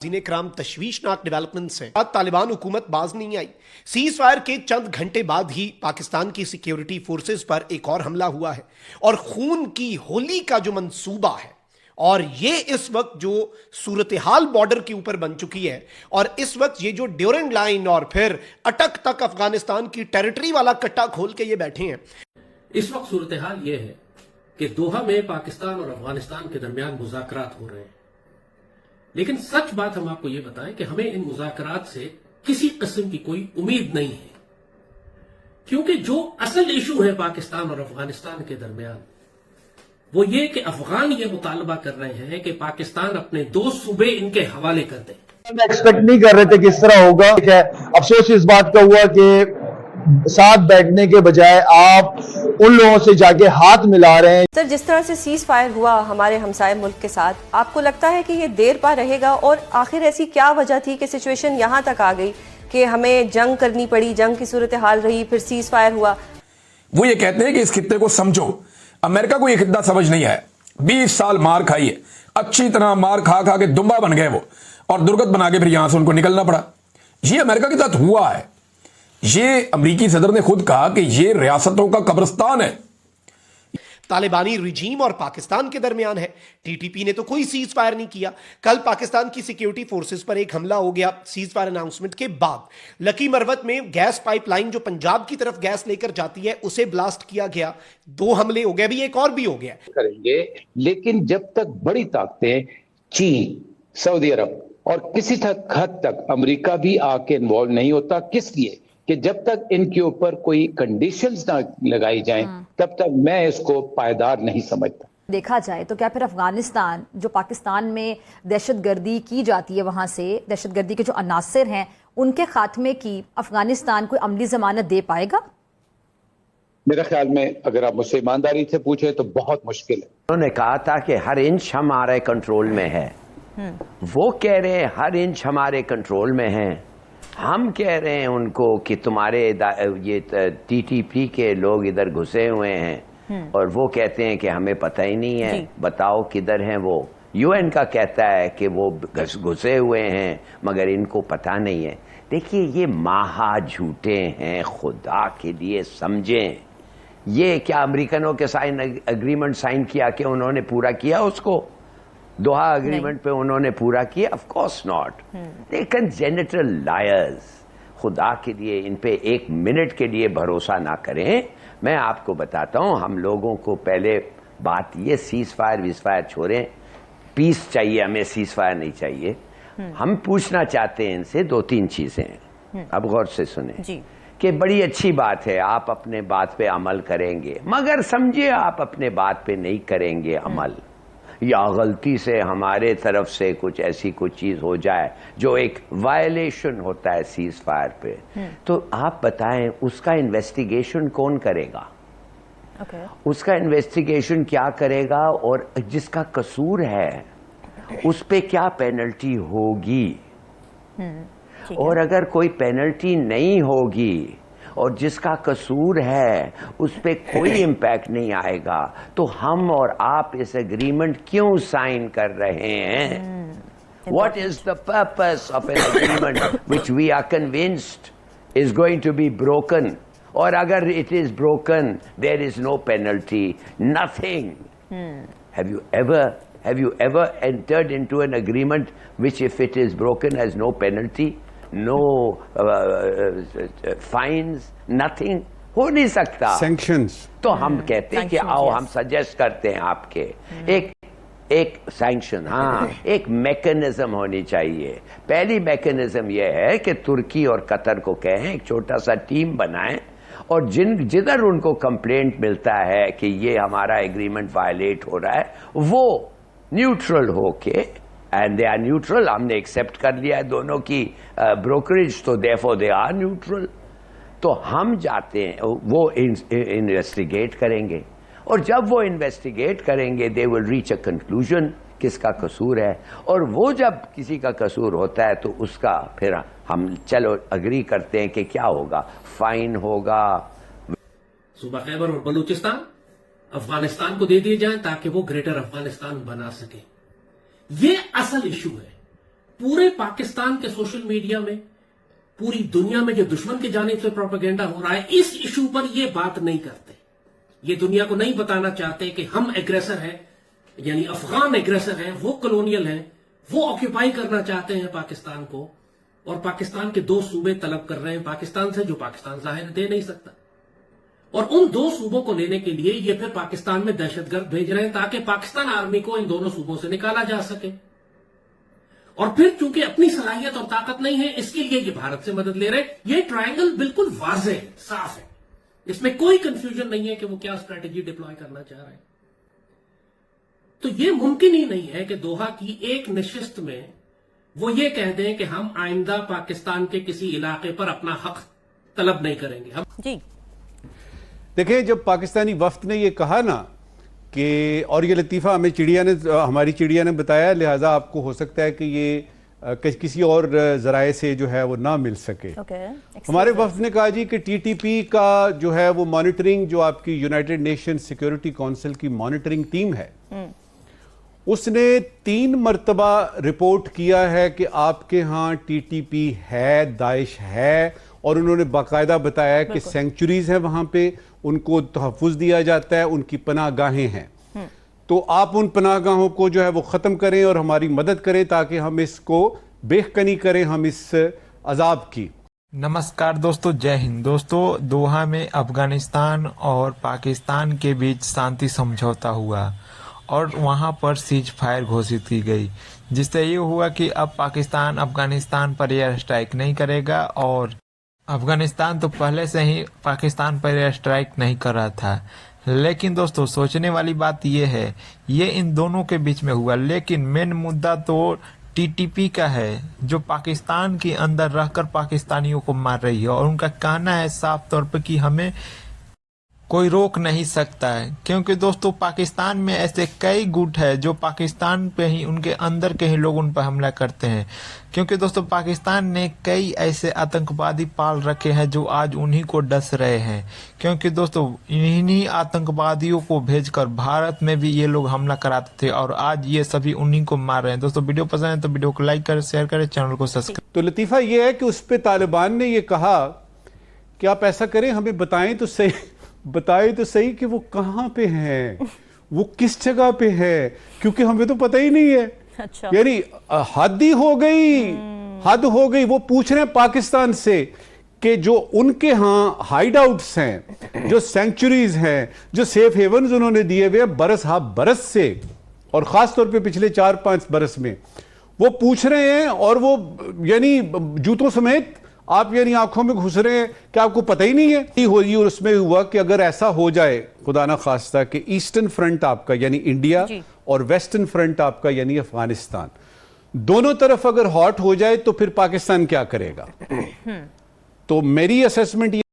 जीने कराम तशवीशनाक डेवलपमेंट से बाद तालिबान हुकूमत बाज नहीं आई। सीज फायर के चंद घंटे बाद ही पाकिस्तान की सिक्योरिटी फोर्सेस पर एक और हमला हुआ है और खून की होली का जो मंसूबा है और ये इस वक्त जो सूरत हाल बॉर्डर के ऊपर बन चुकी है और इस वक्त ये जो ड्यूरेंड लाइन और फिर अटक तक अफगानिस्तान की टेरिटरी वाला कट्टा खोल के ये बैठे हैं। इस वक्त सूरत हाल ये है कि दोहा में पाकिस्तान और अफगानिस्तान के दरमियान मुज़ाकरात हो रहे हैं, लेकिन सच बात हम आपको ये बताएं कि हमें इन मुज़ाकरात से किसी किस्म की कोई उम्मीद नहीं है, क्योंकि जो असल इशू है पाकिस्तान और अफगानिस्तान के दरमियान वो ये कि अफगान ये मुतालबा कर रहे हैं कि पाकिस्तान अपने 2 सूबे इनके हवाले कर दे। एक्सपेक्ट नहीं कर रहे थे कि इस तरह होगा। अफसोस इस बात का हुआ कि साथ बैठने के बजाय आप उन लोगों से जाके हाथ मिला रहे हैं। सर, जिस तरह से सीज फायर हुआ हमारे हमसाये मुल्क के साथ, आपको लगता है कि ये देर पा रहेगा और आखिर ऐसी क्या वजह थी कि सिचुएशन यहाँ तक आ गई कि हमें जंग करनी पड़ी, जंग की सूरत हाल रही, फिर सीज फायर हुआ? वो ये कहते हैं कि इस खित्ते को समझो। अमेरिका को ये खित्ता समझ नहीं आया। 20 साल मार खाई है, अच्छी तरह मार खा खा के दुम्बा बन गए वो, और दुर्गत बना के फिर यहां से उनको निकलना पड़ा। ये अमेरिका के साथ हुआ है। ये अमेरिकी सदर ने खुद कहा कि ये रियासतों का कब्रिस्तान है। तालिबानी रिजीम और पाकिस्तान के दरमियान है। टीटीपी ने तो कोई सीज फायर नहीं किया। कल पाकिस्तान की सिक्योरिटी फोर्सेस पर एक हमला हो गया सीज फायर अनाउंसमेंट के बाद। लकी मरवत में गैस पाइपलाइन जो पंजाब की तरफ गैस लेकर जाती है उसे ब्लास्ट किया गया। 2 हमले हो गए, अभी एक और भी हो गया करेंगे। लेकिन जब तक बड़ी ताकतें चीन, सऊदी अरब और किसी हद तक अमेरिका भी आके इन्वॉल्व नहीं होता, किस लिए कि जब तक इनके ऊपर कोई कंडीशंस ना लगाई जाएं तब तक मैं इसको पायदार नहीं समझता। देखा जाए तो क्या फिर अफगानिस्तान, जो पाकिस्तान में दहशतगर्दी की जाती है, वहां से दहशतगर्दी के जो अनासर हैं उनके खात्मे की अफगानिस्तान कोई अमली जमानत दे पाएगा? मेरे ख्याल में अगर आप मुझसे ईमानदारी से पूछे तो बहुत मुश्किल है। उन्होंने कहा था कि हर इंच हमारे कंट्रोल में है। वो कह रहे हैं हर इंच हमारे कंट्रोल में है। हम कह रहे हैं उनको कि तुम्हारे ये टीटीपी के लोग इधर घुसे हुए हैं, और वो कहते हैं कि हमें पता ही नहीं है, बताओ किधर हैं वो। यूएन का कहता है कि वो घुसे हुए हैं मगर इनको पता नहीं है। देखिए, ये महा झूठे हैं, खुदा के लिए समझें। ये क्या अमेरिकनों के एग्रीमेंट साइन किया कि उन्होंने पूरा किया उसको? दोहा एग्रीमेंट पे उन्होंने पूरा किया? Of course not. They congenital lawyers. खुदा के लिए इन पे 1 मिनट के लिए भरोसा ना करें। मैं आपको बताता हूं, हम लोगों को पहले बात ये सीज फायर विज फायर छोड़ें, पीस चाहिए हमें, सीज फायर नहीं चाहिए। हम पूछना चाहते हैं इनसे 2-3 चीजें। अब गौर से सुने कि बड़ी अच्छी बात है आप अपने बात पे अमल करेंगे, मगर समझिए आप अपने बात पे नहीं करेंगे अमल, या गलती से हमारे तरफ से कुछ ऐसी कुछ चीज हो जाए जो एक वायलेशन होता है सीज फायर पे, तो आप बताएं उसका इन्वेस्टिगेशन कौन करेगा? उसका इन्वेस्टिगेशन क्या करेगा, और जिसका कसूर है उस पे क्या पेनल्टी होगी? और अगर कोई पेनल्टी नहीं होगी और जिसका कसूर है उस पे कोई इम्पैक्ट नहीं आएगा, तो हम और आप इस एग्रीमेंट क्यों साइन कर रहे हैं? What is the purpose of an agreement which we are convinced is going to be broken? और अगर it is broken, there is no penalty, nothing. Have you ever entered into an agreement which, if it is broken, has no penalty? No fines, nothing? हो नहीं सकता। Sanctions. तो हम कहते हैं कि आओ हम सजेस्ट करते हैं आपके एक सैंक्शन, हाँ, एक मैकेनिज्म होनी चाहिए। पहली मैकेनिज्म यह है कि तुर्की और कतर को कहें एक छोटा सा टीम बनाएं, और जिधर उनको कंप्लेंट मिलता है कि ये हमारा एग्रीमेंट वायलेट हो रहा है, वो न्यूट्रल होके, एंड दे आर न्यूट्रल, हमने एक्सेप्ट कर लिया है दोनों की ब्रोकरेज, तो देयरफॉर दे आर न्यूट्रल। तो हम जाते हैं, वो इन्वेस्टिगेट करेंगे, और जब वो इन्वेस्टिगेट करेंगे they will reach a conclusion किसका कसूर है, और वो जब किसी का कसूर होता है तो उसका फिर हम चलो अग्री करते हैं कि क्या होगा, फाइन होगा। सूबा खैबर और बलूचिस्तान अफगानिस्तान को दे दिए जाएं ताकि वो ग्रेटर अफगानिस्तान बना सके। ये असल इशू है। पूरे पाकिस्तान के सोशल मीडिया में, पूरी दुनिया में जो दुश्मन की जानिब से प्रोपेगेंडा हो रहा है, इस इशू पर ये बात नहीं करते। ये दुनिया को नहीं बताना चाहते कि हम एग्रेसर हैं, यानी अफगान एग्रेसर हैं, वो कॉलोनियल हैं, वो ऑक्यूपाई करना चाहते हैं पाकिस्तान को, और पाकिस्तान के 2 सूबे तलब कर रहे हैं पाकिस्तान से, जो पाकिस्तान जाहिर दे नहीं सकता। और उन 2 सूबों को लेने के लिए ये फिर पाकिस्तान में दहशतगर्द भेज रहे हैं ताकि पाकिस्तान आर्मी को इन दोनों सूबों से निकाला जा सके। और फिर चूंकि अपनी सलाहियत और ताकत नहीं है, इसके लिए ये भारत से मदद ले रहे हैं। ये ट्रायंगल बिल्कुल वाज़ेह है, साफ है, इसमें कोई कंफ्यूजन नहीं है कि वो क्या स्ट्रेटेजी डिप्लॉय करना चाह रहे हैं। तो ये मुमकिन ही नहीं है कि दोहा की एक नशिस्त में वो ये कह दें कि हम आइंदा पाकिस्तान के किसी इलाके पर अपना हक तलब नहीं करेंगे। हम जी देखिए, जब पाकिस्तानी वफ्द ने ये कहा ना कि, और ये लतीफ़ा हमारी चिड़िया ने बताया, लिहाजा आपको हो सकता है कि ये किसी और ज़राए से जो है वो ना मिल सके। हमारे वफ्द ने कहा जी कि टीटीपी का जो है वो मॉनिटरिंग, जो आपकी यूनाइटेड नेशन सिक्योरिटी काउंसिल की मॉनिटरिंग टीम है, उसने 3 मरतबा रिपोर्ट किया है कि आपके यहाँ टीटीपी है, दाइश है, और उन्होंने बाकायदा बताया कि सेंचुरीज हैं वहां पे, उनको तहफ़्फ़ुज़ दिया जाता है, उनकी पनाहगाहें हैं। तो आप उन पनाहगाहों को जो है वो ख़त्म करें और हमारी मदद करें ताकि हम इसको बेखनी करें, हम इस अजाब की। नमस्कार दोस्तों, जय हिंद। दोस्तों, दोहा में अफगानिस्तान और पाकिस्तान के बीच शांति समझौता हुआ और वहां पर सीज फायर घोषित की गई, जिससे ये हुआ कि अब पाकिस्तान अफगानिस्तान पर एयर स्ट्राइक नहीं करेगा, और अफगानिस्तान तो पहले से ही पाकिस्तान पर एयर स्ट्राइक नहीं कर रहा था। लेकिन दोस्तों, सोचने वाली बात ये है, ये इन दोनों के बीच में हुआ, लेकिन मेन मुद्दा तो टीटीपी का है, जो पाकिस्तान के अंदर रहकर पाकिस्तानियों को मार रही है, और उनका कहना है साफ तौर पर कि हमें कोई रोक नहीं सकता है, क्योंकि दोस्तों पाकिस्तान में ऐसे कई गुट है जो पाकिस्तान पे ही, उनके अंदर के ही लोग उन पर हमला करते हैं। क्योंकि दोस्तों पाकिस्तान ने कई ऐसे आतंकवादी पाल रखे हैं जो आज उन्हीं को डस रहे हैं, क्योंकि दोस्तों इन्हीं आतंकवादियों को भेजकर भारत में भी ये लोग हमला कराते थे, और आज ये सभी उन्हीं को मार रहे हैं। दोस्तों, वीडियो पसंद है तो वीडियो को लाइक करें, शेयर करें, चैनल को सब्सक्राइब। तो लतीफ़ा ये है कि उस पर तालिबान ने ये कहा कि आप ऐसा करें, हमें बताएं तो सही कि वो कहां पे हैं, वो किस जगह पे है, क्योंकि हमें तो पता ही नहीं है। अच्छा। यानी हद हो गई। वो पूछ रहे हैं पाकिस्तान से कि जो उनके यहाँ हाइड आउट्स हैं, जो सेंचुरीज हैं, जो सेफ हेवन्स उन्होंने दिए हुए बरस से, और खास तौर पे पिछले 4-5 बरस में, वो पूछ रहे हैं, और वो यानी जूतों समेत आप यानी आंखों में घुस रहे हैं कि आपको पता ही नहीं है। होगी, और उसमें हुआ कि अगर ऐसा हो जाए खुदा ना खास्ता कि ईस्टर्न फ्रंट आपका यानी इंडिया और वेस्टर्न फ्रंट आपका यानी अफगानिस्तान, दोनों तरफ अगर हॉट हो जाए तो फिर पाकिस्तान क्या करेगा? तो मेरी असेसमेंट